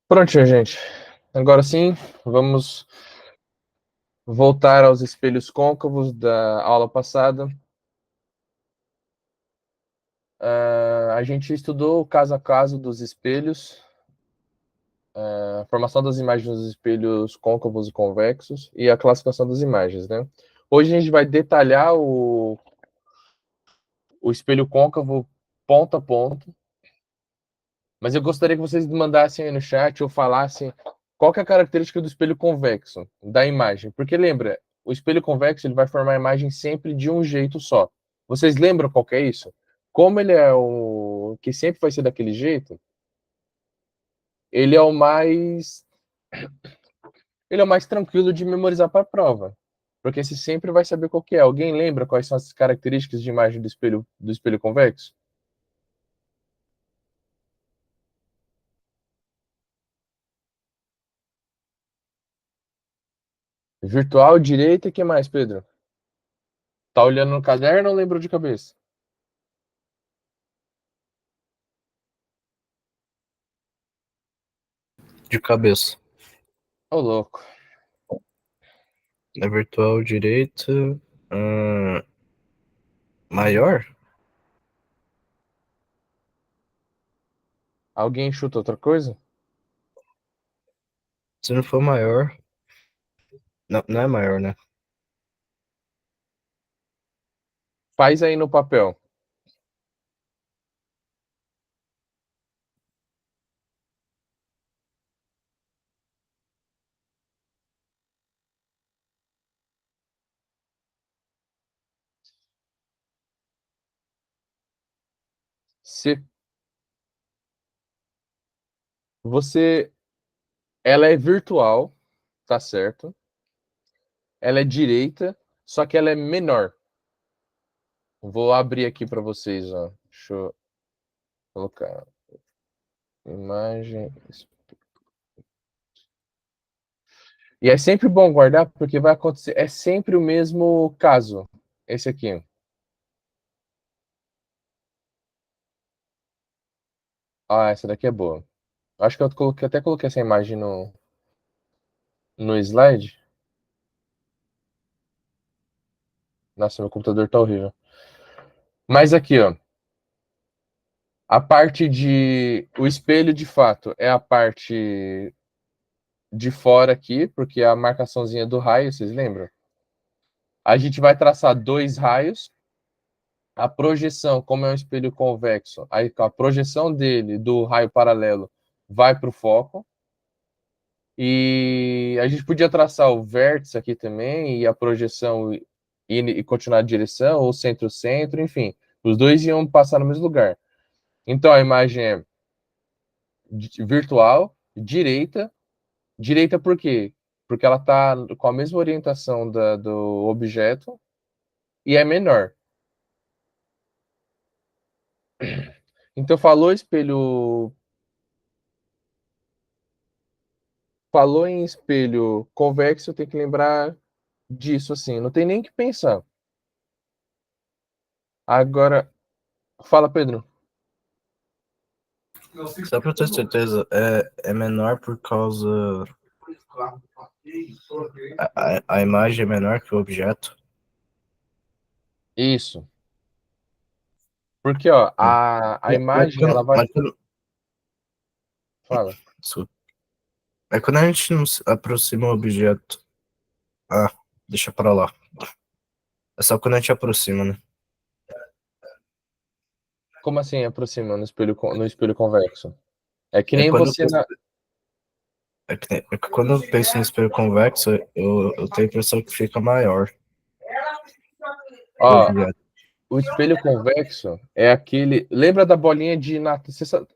Prontinho, gente. Agora sim, vamos voltar aos espelhos côncavos da aula passada. A gente estudou o caso a caso dos espelhos, a formação das imagens dos espelhos côncavos e convexos e a classificação das imagens, né? Hoje a gente vai detalhar o espelho côncavo ponto a ponto, mas eu gostaria que vocês mandassem aí no chat ou falassem qual que é a característica do espelho convexo da imagem. Porque lembra, o espelho convexo ele vai formar a imagem sempre de um jeito só. Vocês lembram qual que é isso? Como ele é o que sempre vai ser daquele jeito, ele é o mais tranquilo de memorizar para a prova. Porque você sempre vai saber qual que é. Alguém lembra quais são as características de imagem do espelho convexo? Virtual, direita e que mais, Pedro? Tá olhando no caderno ou lembrou de cabeça? De cabeça. Ô, louco. Na virtual direita. Maior? Alguém chuta outra coisa? Se não for maior. Não, não é maior, né? Faz aí no papel. Se você. Ela é virtual, tá certo? Ela é direita, só que ela é menor. Vou abrir aqui para vocês, ó. Deixa eu colocar. Imagem. E é sempre bom guardar, porque vai acontecer. É sempre o mesmo caso. Esse aqui. Ah, essa daqui é boa. Acho que eu até coloquei essa imagem no slide. Nossa, meu computador tá horrível. Mas aqui, ó. A parte de. O espelho, de fato, é a parte de fora aqui, porque é a marcaçãozinha do raio, vocês lembram? A gente vai traçar dois raios. A projeção, como é um espelho convexo, aí a projeção dele do raio paralelo vai para o foco. E a gente podia traçar o vértice aqui também, e a projeção e continuar a direção, ou centro-centro, enfim. Os dois iam passar no mesmo lugar. Então a imagem é virtual, direita. Direita por quê? Porque ela está com a mesma orientação do objeto e é menor. Então falou em espelho convexo, tem que lembrar disso assim, não tem nem que pensar. Agora, fala, Pedro. Só pra ter certeza, é menor por causa. A imagem é menor que o objeto. Isso. Porque, ó, a Mas imagem, ela quando, vai. mas quando, Fala. desculpa. É quando a gente não se aproxima o objeto. Ah, deixa pra lá. É só quando a gente aproxima, né? Como assim aproxima no espelho convexo? É que É nem quando eu você penso, na. é que quando eu penso em espelho convexo, eu tenho a impressão que fica maior que o Ó, objeto. o espelho convexo é aquele. Lembra da bolinha de natação?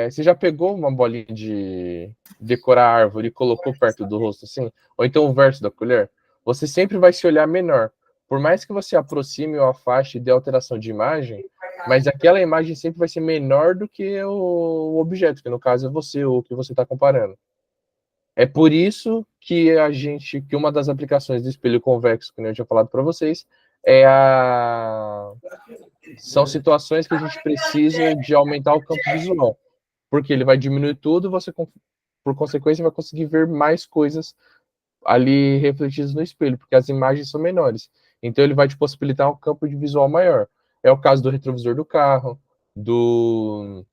Você já pegou uma bolinha de decorar árvore e colocou perto do rosto assim? Ou então o verso da colher? Você sempre vai se olhar menor. Por mais que você aproxime ou afaste e dê alteração de imagem, mas aquela imagem sempre vai ser menor do que o objeto, que no caso é você, ou o que você está comparando. É por isso que uma das aplicações do espelho convexo, que eu tinha falado para vocês, são situações que a gente precisa de aumentar o campo visual. porque ele vai diminuir tudo, você, por consequência, vai conseguir ver mais coisas ali refletidas no espelho, porque as imagens são menores. Então ele vai te possibilitar um campo de visual maior. É o caso do retrovisor do carro, do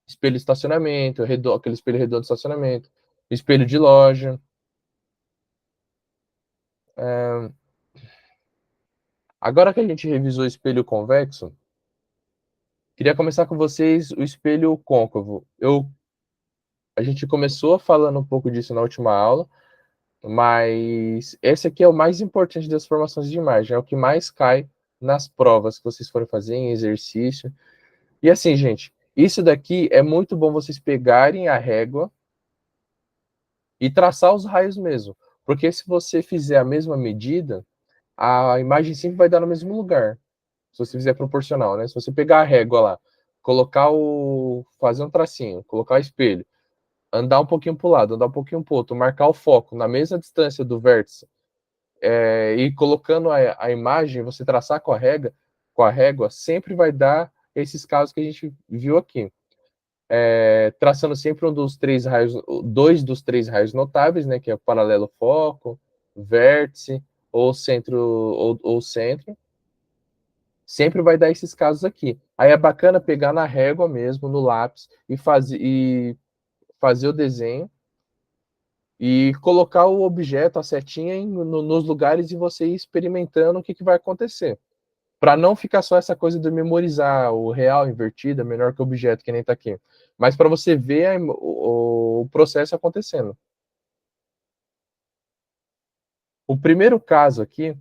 espelho de estacionamento, aquele espelho redondo de estacionamento, espelho de loja. Agora que a gente revisou o espelho convexo, queria começar com vocês o espelho côncavo. A gente começou falando um pouco disso na última aula, mas esse aqui é o mais importante das formações de imagem, é o que mais cai nas provas que vocês forem fazer em exercício. E assim, gente, isso daqui é muito bom vocês pegarem a régua e traçar os raios mesmo, porque se você fizer a mesma medida, a imagem sempre vai dar no mesmo lugar. Se você fizer proporcional, né? Se você pegar a régua lá, fazer um tracinho, colocar o espelho, andar um pouquinho para o lado, andar um pouquinho para o outro, marcar o foco na mesma distância do vértice, e colocando a imagem, você traçar com a régua, sempre vai dar esses casos que a gente viu aqui. Traçando sempre dois dos três raios notáveis, né? Que é o paralelo foco, vértice ou centro. Sempre vai dar esses casos aqui. Aí é bacana pegar na régua mesmo, no lápis, e fazer o desenho e colocar o objeto, a setinha, nos lugares e você ir experimentando o que vai acontecer. Para não ficar só essa coisa de memorizar o real invertido, menor que o objeto, que nem está aqui. Mas para você ver o processo acontecendo. O primeiro caso aqui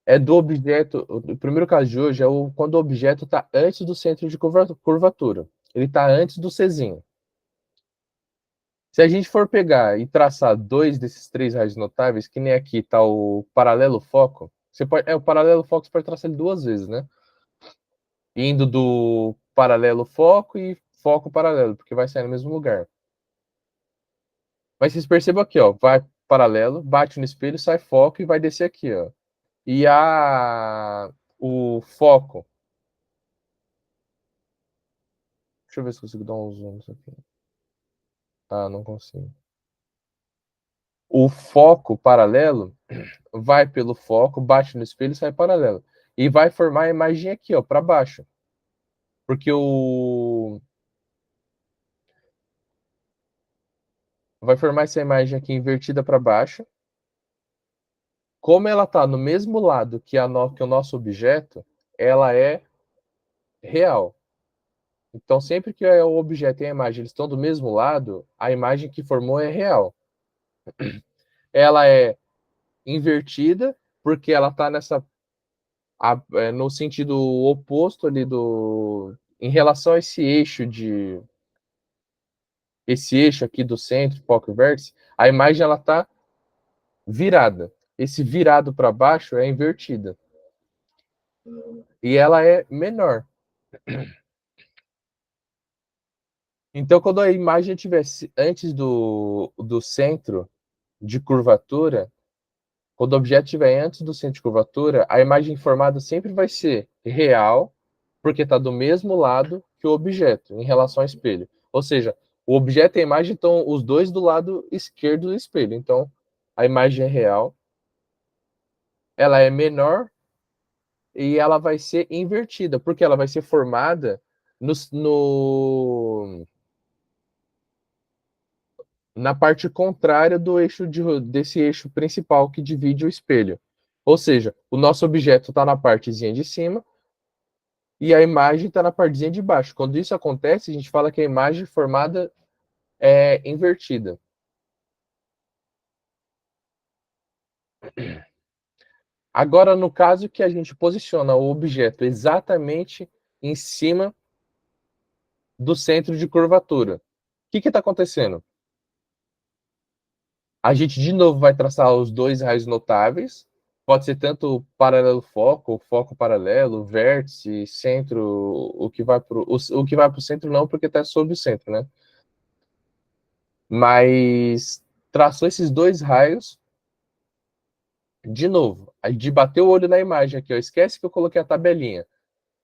é do objeto. O primeiro caso de hoje é quando o objeto está antes do centro de curvatura. Ele está antes do Czinho. Se a gente for pegar e traçar dois desses três raios notáveis, que nem aqui está o paralelo foco, o paralelo foco você pode traçar ele duas vezes, né? Indo do paralelo foco e foco paralelo, porque vai sair no mesmo lugar. Mas vocês percebam aqui, ó, vai paralelo, bate no espelho, sai foco e vai descer aqui, ó. E o foco. Deixa eu ver se consigo dar um zoom nisso aqui. Ah, não consigo. O foco paralelo vai pelo foco, bate no espelho e sai paralelo. E vai formar a imagem aqui, ó, para baixo. Porque vai formar essa imagem aqui invertida para baixo. Como ela está no mesmo lado que o nosso objeto, ela é real. Então, sempre que o objeto e a imagem eles estão do mesmo lado, a imagem que formou é real. Ela é invertida porque ela está no sentido oposto ali em relação a esse eixo aqui do centro, foco e vértice, a imagem ela está virada. Esse virado para baixo é invertida. E ela é menor. Então, quando a imagem estivesse antes do centro de curvatura, quando o objeto estiver antes do centro de curvatura, a imagem formada sempre vai ser real, porque está do mesmo lado que o objeto, em relação ao espelho. Ou seja, o objeto e a imagem estão os dois do lado esquerdo do espelho. Então, a imagem é real, ela é menor e ela vai ser invertida, porque ela vai ser formada na parte contrária desse eixo principal que divide o espelho. Ou seja, o nosso objeto está na partezinha de cima e a imagem está na partezinha de baixo. Quando isso acontece, a gente fala que a imagem formada é invertida. Agora, no caso que a gente posiciona o objeto exatamente em cima do centro de curvatura, o que está acontecendo? A gente, de novo, vai traçar os dois raios notáveis. Pode ser tanto paralelo foco, foco paralelo, vértice, centro, o que vai para o centro não, porque está sob o centro, né? Mas traçou esses dois raios, de novo, de bater o olho na imagem aqui, ó. Esquece que eu coloquei a tabelinha.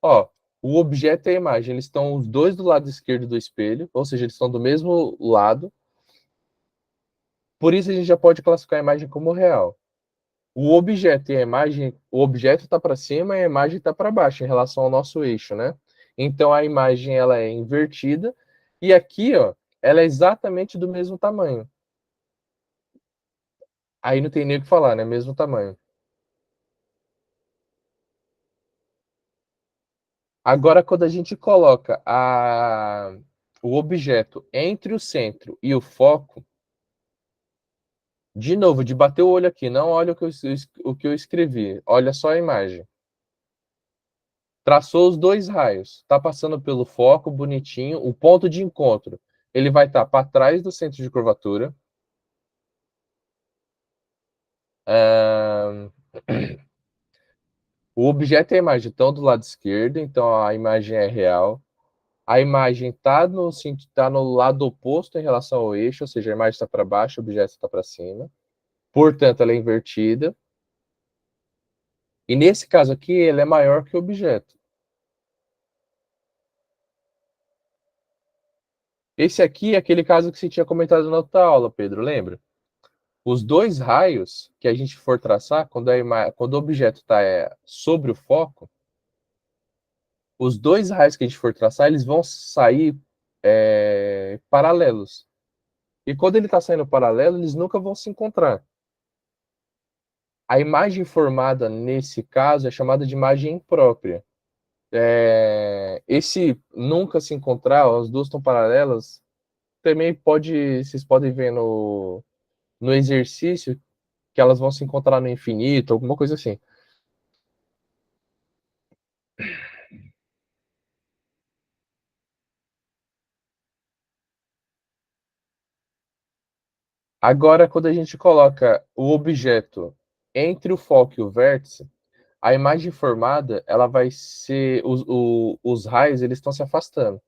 Ó, O objeto e a imagem, eles estão os dois do lado esquerdo do espelho, ou seja, eles estão do mesmo lado. Por isso a gente já pode classificar a imagem como real. O objeto e a imagem, o objeto está para cima e a imagem está para baixo em relação ao nosso eixo, né? Então a imagem ela é invertida e aqui, ó, ela é exatamente do mesmo tamanho. Aí não tem nem o que falar, né? Mesmo tamanho. Agora, quando a gente coloca o objeto entre o centro e o foco, de novo, de bater o olho aqui, não olha o que eu escrevi, olha só a imagem. Traçou os dois raios, está passando pelo foco, bonitinho, o ponto de encontro. Ele vai estar para trás do centro de curvatura. O objeto e a imagem estão do lado esquerdo, então a imagem é real. A imagem tá no lado oposto em relação ao eixo, ou seja, a imagem está para baixo, o objeto está para cima. Portanto, ela é invertida. E nesse caso aqui, ele é maior que o objeto. Esse aqui é aquele caso que você tinha comentado na outra aula, Pedro, lembra? Os dois raios que a gente for traçar, quando o objeto está sobre o foco, os dois raios que a gente for traçar, eles vão sair paralelos. E quando ele está saindo paralelo, eles nunca vão se encontrar. A imagem formada nesse caso é chamada de imagem imprópria. Esse nunca se encontrar, as duas estão paralelas, também vocês podem ver no exercício que elas vão se encontrar no infinito, alguma coisa assim. Agora, quando a gente coloca o objeto entre o foco e o vértice, a imagem formada, ela vai ser os raios, eles estão se afastando.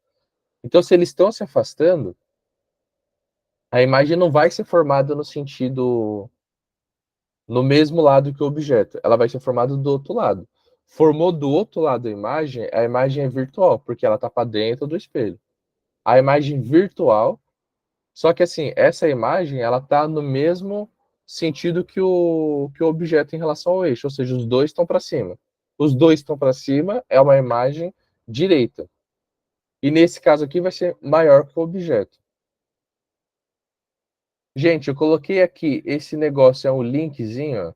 Então, se eles estão se afastando, a imagem não vai ser formada no mesmo lado que o objeto, ela vai ser formada do outro lado. Formou do outro lado a imagem é virtual, porque ela está para dentro do espelho. A imagem virtual, só que assim, essa imagem ela está no mesmo sentido que o objeto em relação ao eixo, ou seja, os dois estão para cima. Os dois estão para cima é uma imagem direita. E nesse caso aqui vai ser maior que o objeto. Gente, eu coloquei aqui esse negócio, é um linkzinho, ó,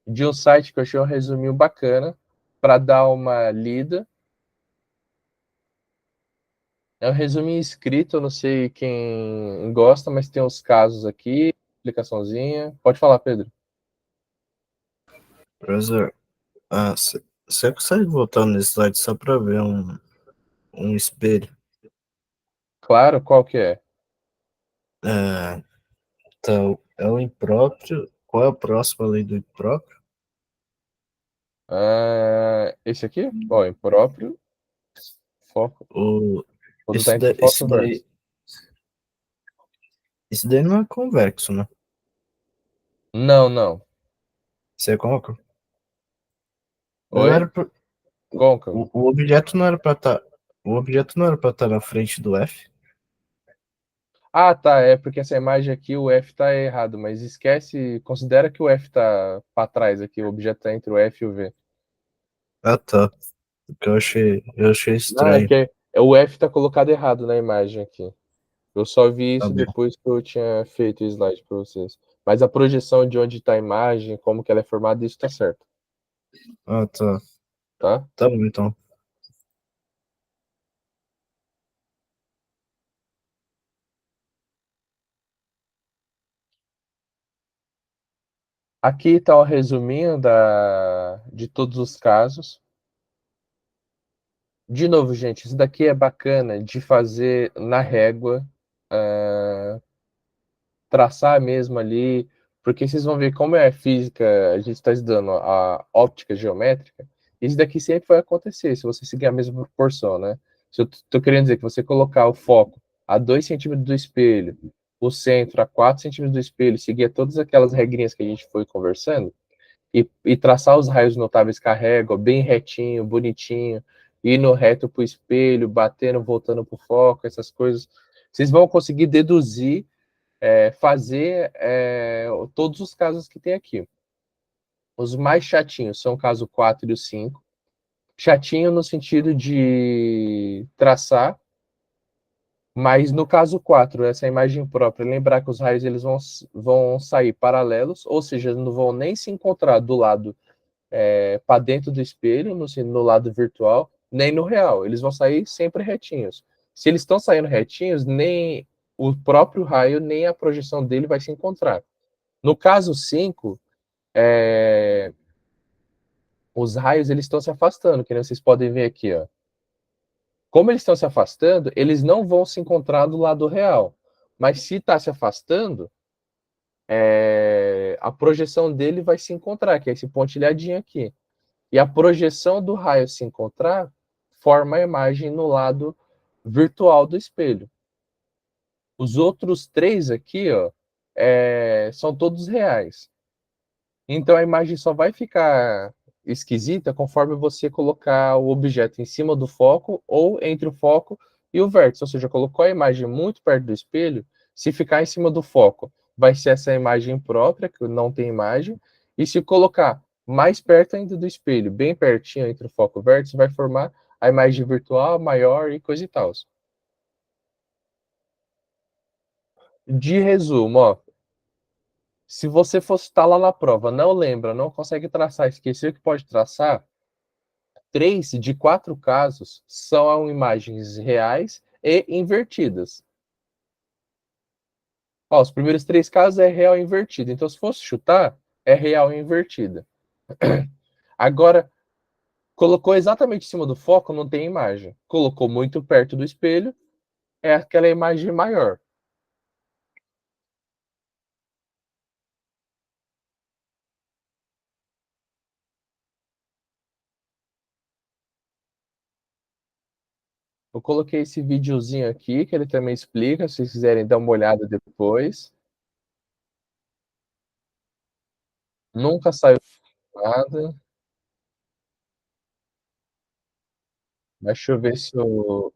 de um site que eu achei um resuminho bacana para dar uma lida. É um resuminho escrito, eu não sei quem gosta, mas tem uns casos aqui, explicaçãozinha. Pode falar, Pedro. Professor, você consegue voltar no slide só para ver um espelho? Claro, qual que é? Então, é o impróprio. Qual é a próxima lei do impróprio? Esse aqui? Ó, impróprio, foco. O, Quando está entre o foco e o vértice. esse daí não é convexo, né? Não, não. Você coloca? Não Oi? era pra, Côncavo. o objeto não era para estar. O objeto não era para estar na frente do F? Ah, tá. É porque essa imagem aqui, o F tá errado, mas esquece, considera que o F tá para trás aqui, o objeto tá entre o F e o V. Ah, tá. Porque eu achei Não, é estranho. que o F tá colocado errado na imagem aqui. Eu só vi Tá isso bom. depois que eu tinha feito o slide para vocês. Mas a projeção de onde está a imagem, como que ela é formada, isso está certo, Ah, tá. tá? Tá bom, então. Aqui está o resuminho de todos os casos. De novo, gente, isso daqui é bacana de fazer na régua, traçar mesmo ali, porque vocês vão ver como é física, a gente está estudando a óptica geométrica, isso daqui sempre vai acontecer, se você seguir a mesma proporção, né? Se eu estou querendo dizer que você colocar o foco a 2 centímetros do espelho, o centro a 4 centímetros do espelho, seguir todas aquelas regrinhas que a gente foi conversando, e traçar os raios notáveis com a régua, bem retinho, bonitinho, indo reto para o espelho, batendo, voltando para o foco, essas coisas. Vocês vão conseguir deduzir, fazer todos os casos que tem aqui. Os mais chatinhos são o caso 4 e o 5. Chatinho no sentido de traçar, mas no caso 4, essa imagem própria, lembrar que os raios eles vão sair paralelos, ou seja, não vão nem se encontrar do lado para dentro do espelho, no lado virtual, nem no real. Eles vão sair sempre retinhos. Se eles estão saindo retinhos, nem o próprio raio, nem a projeção dele vai se encontrar. No caso 5, os raios eles estão se afastando, que vocês podem ver aqui, ó. Como eles estão se afastando, eles não vão se encontrar do lado real. Mas se está se afastando, a projeção dele vai se encontrar, que é esse pontilhadinho aqui. E a projeção do raio se encontrar forma a imagem no lado virtual do espelho. Os outros 3 aqui, ó, são todos reais. Então a imagem só vai ficar esquisita conforme você colocar o objeto em cima do foco ou entre o foco e o vértice. Ou seja, colocou a imagem muito perto do espelho, se ficar em cima do foco, vai ser essa imagem própria, que não tem imagem, e se colocar mais perto ainda do espelho, bem pertinho entre o foco e o vértice, vai formar a imagem virtual maior e coisa e tal. De resumo, ó, se você fosse estar lá na prova, não lembra, não consegue traçar, esqueceu que pode traçar, 3 de 4 casos são imagens reais e invertidas. Ó, os primeiros 3 casos é real e invertida. Então, se fosse chutar, é real e invertida. Agora, colocou exatamente em cima do foco, não tem imagem. Colocou muito perto do espelho, é aquela imagem maior. Eu coloquei esse videozinho aqui, que ele também explica, se vocês quiserem dar uma olhada depois. Nunca saiu nada. Mas deixa eu ver se eu...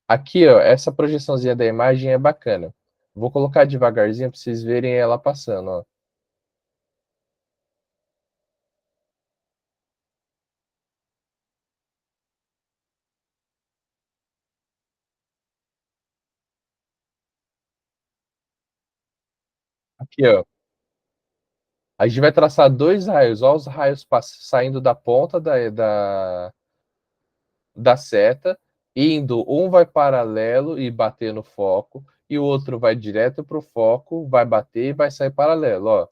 Aqui, ó, essa projeçãozinha da imagem é bacana. Vou colocar devagarzinho para vocês verem ela passando, ó. Aqui, ó. A gente vai traçar 2 raios, ó, os raios saindo da ponta da seta, indo, um vai paralelo e bater no foco, e o outro vai direto para o foco, vai bater e vai sair paralelo, ó.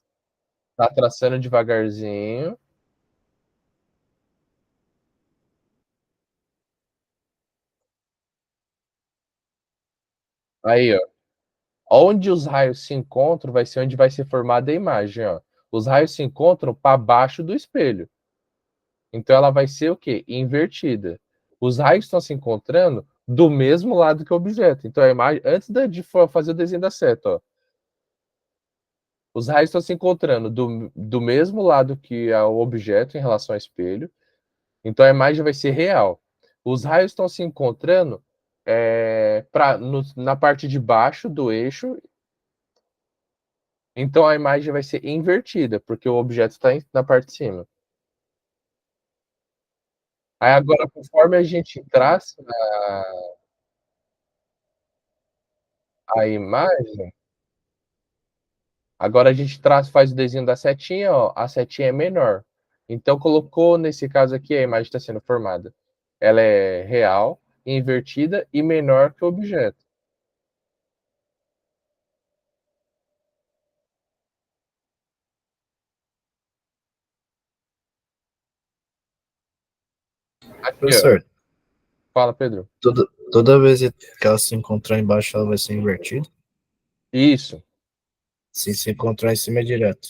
Tá traçando devagarzinho. Aí, ó. Onde os raios se encontram vai ser onde vai ser formada a imagem, ó. Os raios se encontram para baixo do espelho. Então ela vai ser o quê? Invertida. Os raios estão se encontrando do mesmo lado que o objeto. Então a imagem, antes de fazer o desenho da seta, ó, os raios estão se encontrando do mesmo lado que o objeto em relação ao espelho. Então a imagem vai ser real. Os raios estão se encontrando na parte de baixo do eixo. Então a imagem vai ser invertida, porque o objeto está na parte de cima. Aí agora, conforme a gente traça a imagem, agora a gente faz o desenho da setinha, ó, a setinha é menor. Então colocou, nesse caso aqui, a imagem está sendo formada. Ela é real, invertida e menor que o objeto. Aqui, ó. Professor, Fala, Pedro. toda vez que ela se encontrar embaixo, ela vai ser invertida? Isso, Se encontrar em cima é direto.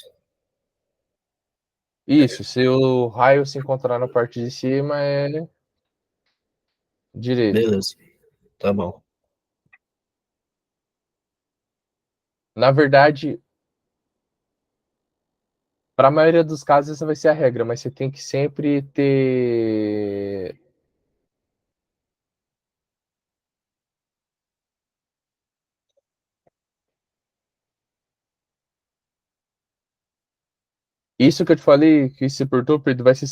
isso. Se o raio se encontrar na parte de cima, é direito. Beleza, tá bom. Na verdade, para a maioria dos casos, essa vai ser a regra, mas você tem que sempre ter. Isso que eu te falei, que se perturba, Pedro, vai ser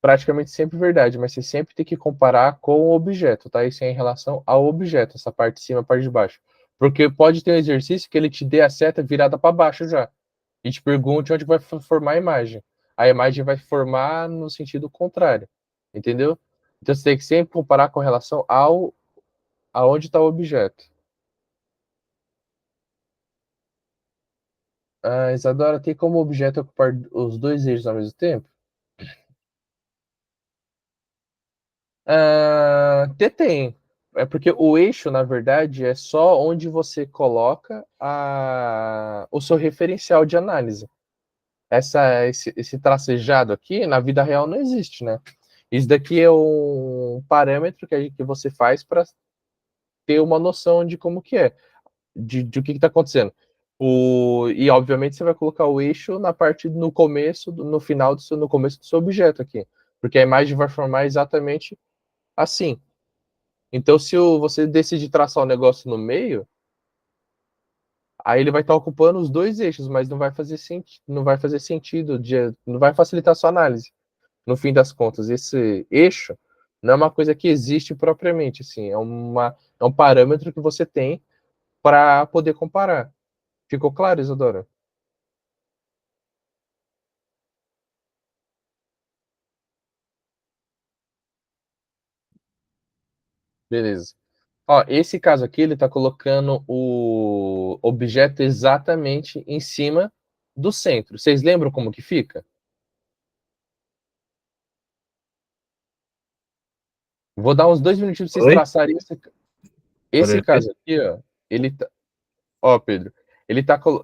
praticamente sempre verdade, mas você sempre tem que comparar com o objeto, tá? Isso é em relação ao objeto, essa parte de cima, a parte de baixo. Porque pode ter um exercício que ele te dê a seta virada para baixo já. E te pergunte onde vai formar a imagem. A imagem vai formar no sentido contrário. Entendeu? Então você tem que sempre comparar com relação ao aonde está o objeto. Ah, Isadora, tem como objeto ocupar os dois eixos ao mesmo tempo? Tem. É porque o eixo, na verdade, é só onde você coloca o seu referencial de análise. Esse tracejado aqui, na vida real, não existe, né? Isso daqui é um parâmetro que você faz para ter uma noção de como que é, de o que está acontecendo. E, obviamente, você vai colocar o eixo na parte no começo, no final no começo do seu objeto aqui. Porque a imagem vai formar exatamente assim. Então, se você decidir traçar o negócio no meio, aí ele vai estar ocupando os dois eixos, mas não vai fazer sentido, não vai facilitar a sua análise. No fim das contas, esse eixo não é uma coisa que existe propriamente, assim, é um parâmetro que você tem para poder comparar. Ficou claro, Isadora? Beleza. Ó, esse caso aqui, ele está colocando o objeto exatamente em cima do centro. Vocês lembram como que fica? Vou dar uns 2 minutinhos para vocês Oi? traçarem esse Peraí. caso aqui, ó. Ele tá, ó, Pedro,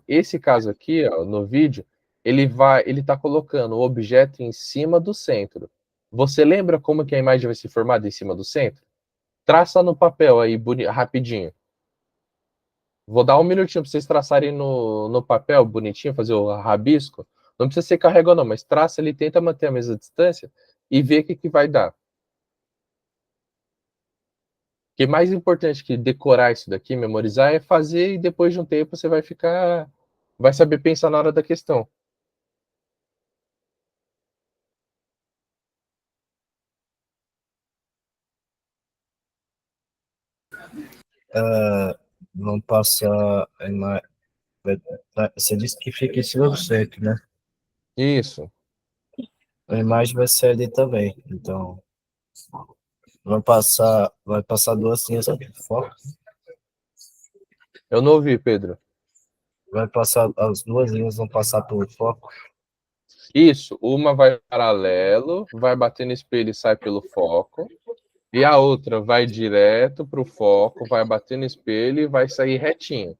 esse caso aqui, ó, no vídeo, ele tá colocando o objeto em cima do centro. Você lembra como que a imagem vai se formar em cima do centro? Traça no papel aí, rapidinho. Vou dar 1 minutinho para vocês traçarem no papel, bonitinho, fazer o rabisco. Não precisa ser carregou, não, mas traça ali, tenta manter a mesma distância e vê o que vai dar. Que mais importante que decorar isso daqui, memorizar, é fazer e depois de um tempo você vai saber pensar na hora da questão. Vamos passar a imagem. Você disse que fica em cima do centro, né? Isso. A imagem vai ser ali também. Então, vai passar duas linhas aqui do foco. Eu não ouvi, Pedro. Vai passar, as duas linhas vão passar pelo foco. Isso. Uma vai paralelo, vai bater no espelho e sai pelo foco. E a outra vai direto para o foco, vai bater no espelho e vai sair retinho.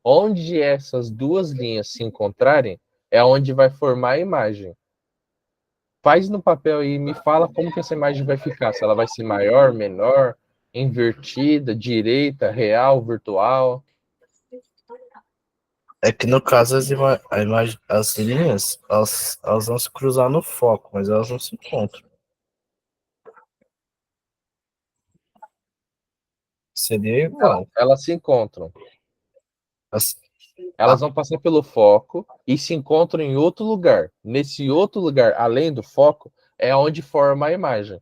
Onde essas duas linhas se encontrarem é onde vai formar a imagem. Faz no papel e me fala como que essa imagem vai ficar. Se ela vai ser maior, menor, invertida, direita, real, virtual. É que no caso a imagem, as linhas, elas vão se cruzar no foco, mas elas não se encontram. Seria igual. Elas se encontram. As- Elas vão passar pelo foco e se encontram em outro lugar. Nesse outro lugar, além do foco, é onde forma a imagem.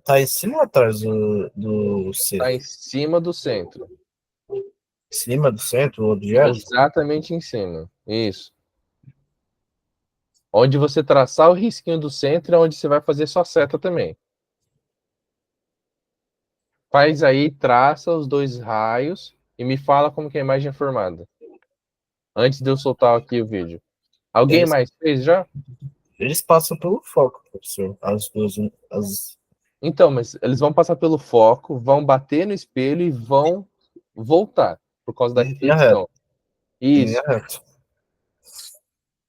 tá em cima ou atrás do Está C? em cima do centro. Em cima do centro, o objeto? Exatamente em cima. Isso. Onde você traçar o risquinho do centro é onde você vai fazer sua seta também. Faz aí, traça os dois raios e me fala como que a imagem é formada. Antes de eu soltar aqui o vídeo. Alguém Eles, mais fez já? eles passam pelo foco, professor. As duas, Então, mas eles vão passar pelo foco, vão bater no espelho e vão voltar por causa da em linha reta. reflexão. Em linha Isso, reta.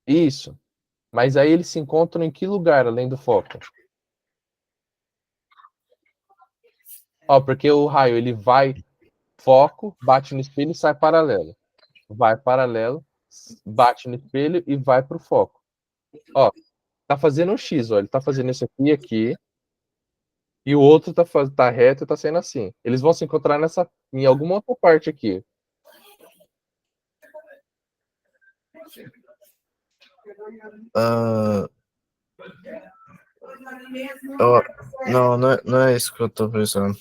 isso. Mas aí eles se encontram em que lugar além do foco? Ó, porque o raio ele vai foco, bate no espelho e sai paralelo. Vai paralelo, bate no espelho e vai pro foco. Ó, tá fazendo um X, ó. Ele tá fazendo isso aqui, e o outro tá reto e tá sendo assim. Eles vão se encontrar em alguma outra parte aqui. Não é isso que eu tô pensando.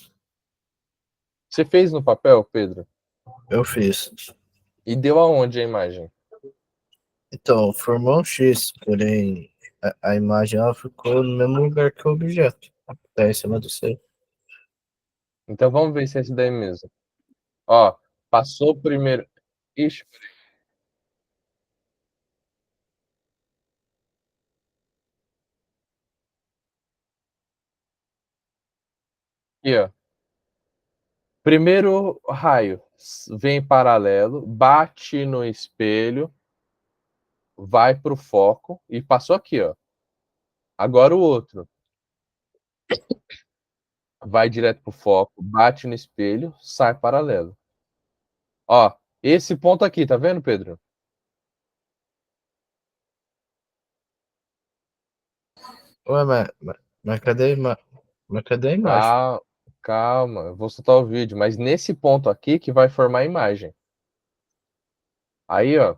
Você fez no papel, Pedro? Eu fiz. E deu aonde a imagem? Então, formou um X, porém a imagem ela ficou no mesmo lugar que o objeto. Tá em cima do C. Então vamos ver se é esse daí mesmo. Ó, passou primeiro. Ixi, aqui, ó. Primeiro raio vem paralelo, bate no espelho, vai pro foco e passou aqui, ó. Agora o outro vai direto pro foco, bate no espelho, sai paralelo. Ó, esse ponto aqui, tá vendo, Pedro? Ué, mas cadê a imagem? Calma, calma, eu vou soltar o vídeo, mas nesse ponto aqui que vai formar a imagem. Aí, ó,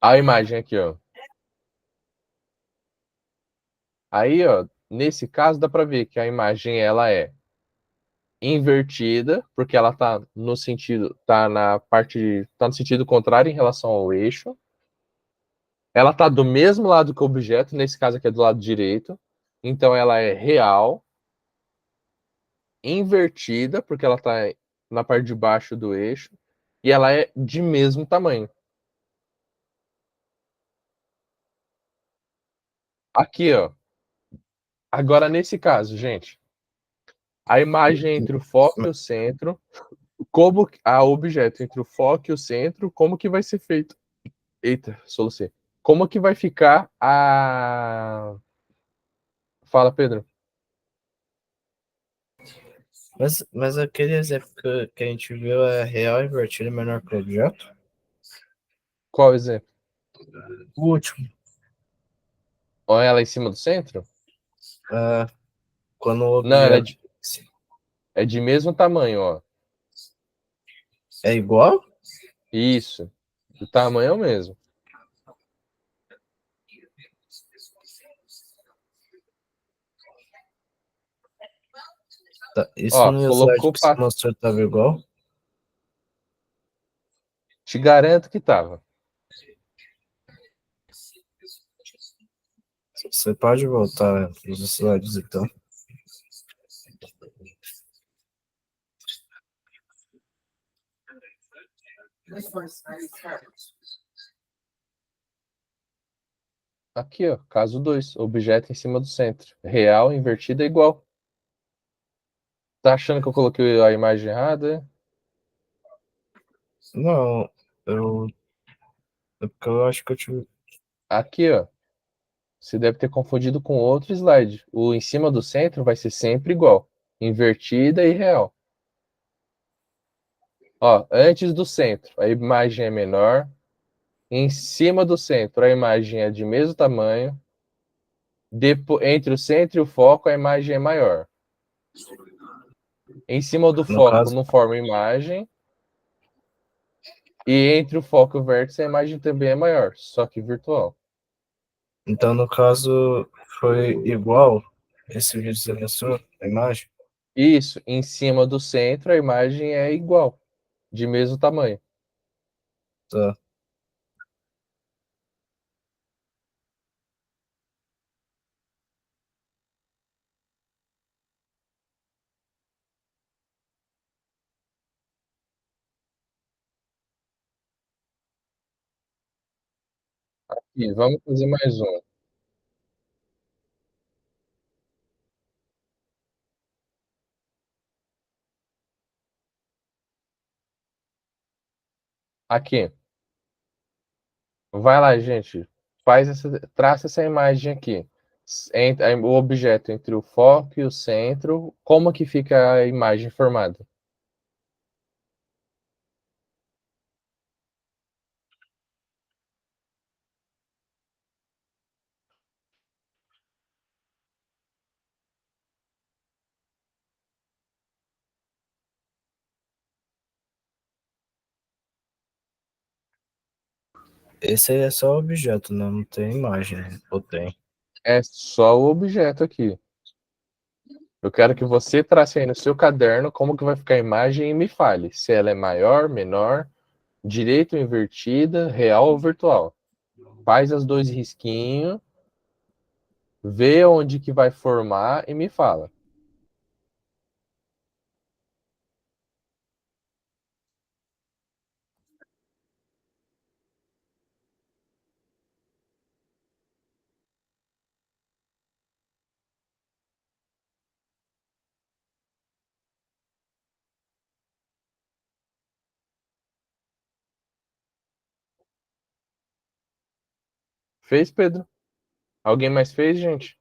a imagem aqui, ó. Aí, ó, nesse caso dá para ver que a imagem ela é invertida, porque ela tá no sentido contrário em relação ao eixo. Ela tá do mesmo lado que o objeto, nesse caso aqui é do lado direito. Então ela é real, invertida, porque ela tá na parte de baixo do eixo, e ela é de mesmo tamanho. Aqui, ó. Agora nesse caso, gente, a imagem entre o foco e o centro, como a objeto entre o foco e o centro, como que vai ser feito? Eita, solucei. Como que vai ficar a. Fala, Pedro. Mas aquele exemplo que a gente viu é real invertido menor que o objeto? Qual exemplo? O último. Ou ela em cima do centro? É, quando o Não, ela objeto é de mesmo tamanho, ó. é igual? Isso. O tamanho é o mesmo. Tá, isso Ó, no slide colocou que você pra. mostrou estava igual? Te garanto que tava. Você pode voltar nos slides então. Aqui, ó. Caso 2. Objeto em cima do centro. Real invertida é igual. Tá achando que eu coloquei a imagem errada? Não, eu, é porque eu acho que eu tive. Aqui, ó. Você deve ter confundido com outro slide. O em cima do centro vai ser sempre igual. Invertida e real. Ó, antes do centro, a imagem é menor. Em cima do centro, a imagem é de mesmo tamanho. Entre o centro e o foco, a imagem é maior. Em cima do No foco, caso, não forma imagem. E entre o foco e o vértice, a imagem também é maior, só que virtual. então no caso foi igual esse vídeo que você mostrou, a imagem? Isso, em cima do centro, a imagem é igual, de mesmo tamanho. Tá. E vamos fazer mais um. Aqui. Vai lá, gente. Traça essa imagem aqui. o objeto entre o foco e o centro, como que fica a imagem formada? Esse aí é só objeto, né? Não tem imagem, né? Ou tem? É só o objeto aqui. Eu quero que você trace aí no seu caderno como que vai ficar a imagem e me fale se ela é maior, menor, direita ou invertida, real ou virtual. Faz as dois risquinhos, vê onde que vai formar e me fala. Fez, Pedro? Alguém mais fez, gente?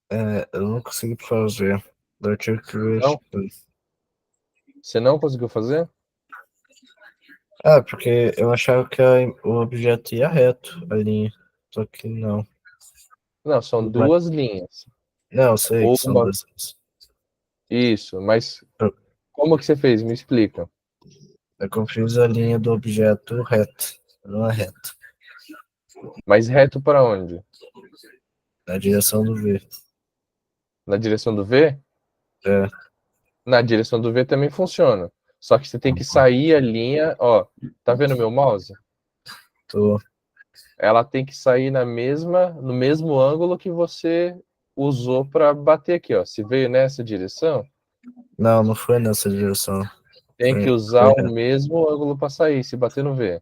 É, eu não consegui fazer. Eu tive que ver. Não? Você não conseguiu fazer? Ah, porque eu achava que o objeto ia reto, a linha. Só que não. Não, são duas linhas. Não, eu sei que são Uma, dois. isso, mas Eu, como que você fez? Me explica. eu fiz a linha do objeto reto, não é reto. Mas reto para onde? Na direção do V. Na direção do V? É, Na direção do V também funciona. Só que você tem que sair a linha, ó, tá vendo meu mouse? tô. Ela tem que sair no mesmo ângulo que você usou para bater aqui, ó. Se veio nessa direção, Não, não foi nessa direção. tem que usar Foi o reto. mesmo ângulo para sair, se bater no V.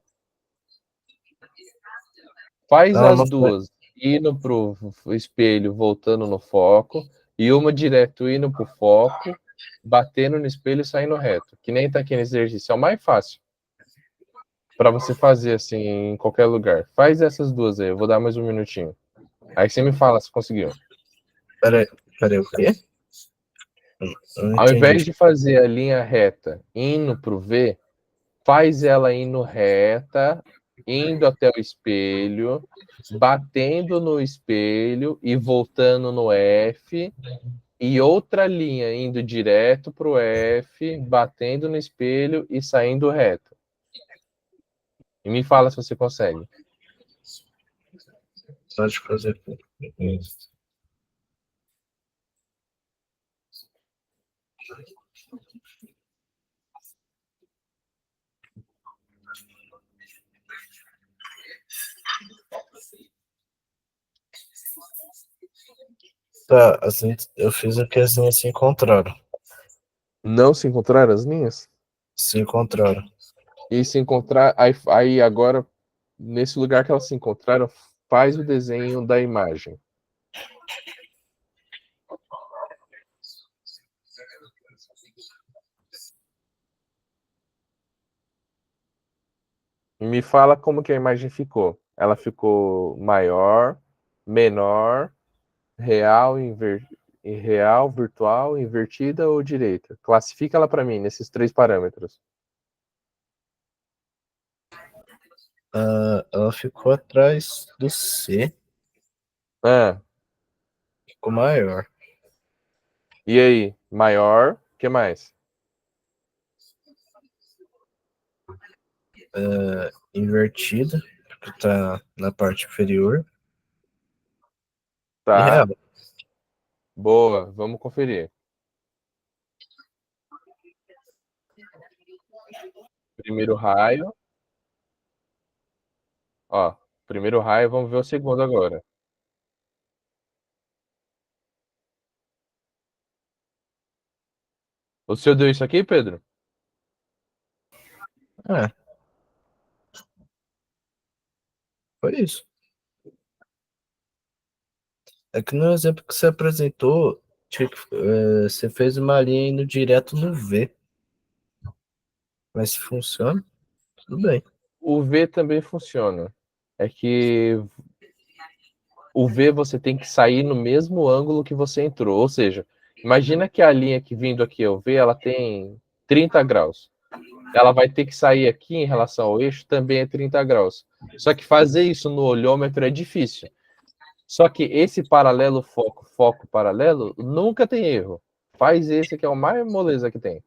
Faz Não, as não foi. duas, indo pro espelho, voltando no foco, e uma direto indo pro foco, batendo no espelho e saindo reto. Que nem tá aqui nesse exercício. É o mais fácil para você fazer assim em qualquer lugar. Faz essas duas aí, eu vou dar mais um minutinho. Aí você me fala se conseguiu. Peraí, peraí, o quê? Eu não Ao entendi. invés de fazer a linha reta indo pro V, faz ela indo reta, indo até o espelho, batendo no espelho e voltando no F, e outra linha indo direto pro F, batendo no espelho e saindo reto. E me fala se você consegue. Pode fazer. Tá, assim, eu fiz o que as linhas se encontraram. Não se encontrar as linhas? Se encontraram. E se encontrar, aí agora, nesse lugar que elas se encontraram, faz o desenho da imagem. Me fala como que a imagem ficou. Ela ficou maior, menor, real, real, virtual, invertida ou direita? Classifica ela para mim nesses três parâmetros. Ah, ela ficou atrás do C, Ah, ficou maior. e aí? Maior, o que mais? Invertida, que tá na parte inferior. E Tá, real. boa, vamos conferir. Primeiro raio, ó. Primeiro raio, vamos ver o segundo agora. O senhor deu isso aqui, Pedro? É, foi isso. É que no exemplo que você apresentou, você fez uma linha indo direto no V. Mas se funciona, tudo bem. O V também funciona. É que o V você tem que sair no mesmo ângulo que você entrou. Ou seja, imagina que a linha que vindo aqui, o V, ela tem 30 graus. Ela vai ter que sair aqui em relação ao eixo também é 30 graus. Só que fazer isso no olhômetro é difícil. Só que esse paralelo foco, foco paralelo, nunca tem erro. Faz esse que é o mais moleza que tem.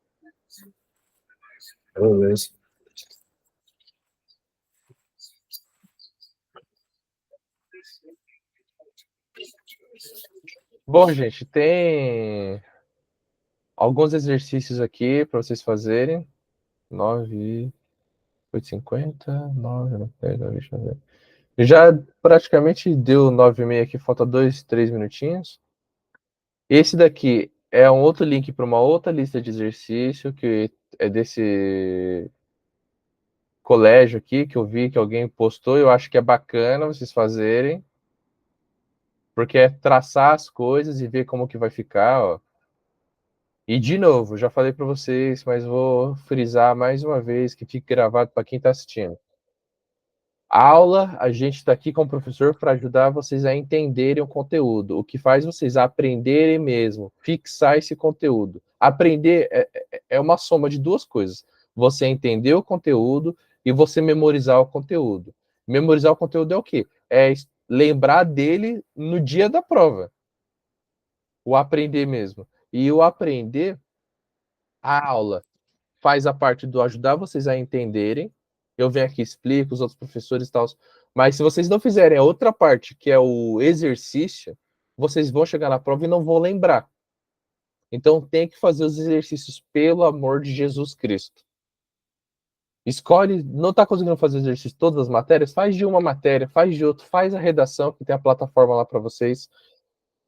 Beleza. Bom, gente, tem alguns exercícios aqui para vocês fazerem. 9, 8,50, 9, 10, deixa eu ver. Já praticamente deu 9,5 aqui, falta 2, 3 minutinhos. Esse daqui é um outro link para uma outra lista de exercício que é desse colégio aqui que eu vi que alguém postou. Eu acho que é bacana vocês fazerem, porque é traçar as coisas e ver como que vai ficar, ó. E de novo, já falei para vocês, mas vou frisar mais uma vez que fique gravado para quem está assistindo. A aula, a gente está aqui com o professor para ajudar vocês a entenderem o conteúdo, o que faz vocês aprenderem mesmo, fixar esse conteúdo. Aprender é uma soma de duas coisas: você entender o conteúdo e você memorizar o conteúdo. Memorizar o conteúdo é o quê? É lembrar dele no dia da prova. O aprender mesmo. E o aprender, a aula faz a parte do ajudar vocês a entenderem. Eu venho aqui, explico, os outros professores e tal. Mas se vocês não fizerem a outra parte, que é o exercício, vocês vão chegar na prova e não vão lembrar. Então tem que fazer os exercícios pelo amor de Jesus Cristo. Escolhe, não está conseguindo fazer exercício de todas as matérias? Faz de uma matéria, faz de outra, faz a redação, que tem a plataforma lá para vocês.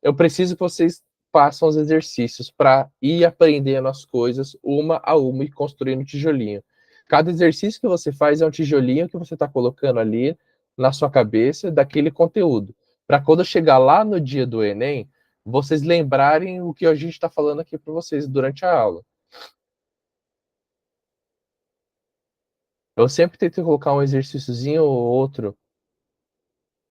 Eu preciso que vocês façam os exercícios para ir aprendendo as coisas uma a uma e construindo tijolinho. Cada exercício que você faz é um tijolinho que você está colocando ali na sua cabeça daquele conteúdo. Para quando chegar lá no dia do Enem, vocês lembrarem o que a gente está falando aqui para vocês durante a aula. Eu sempre tento colocar um exercíciozinho ou outro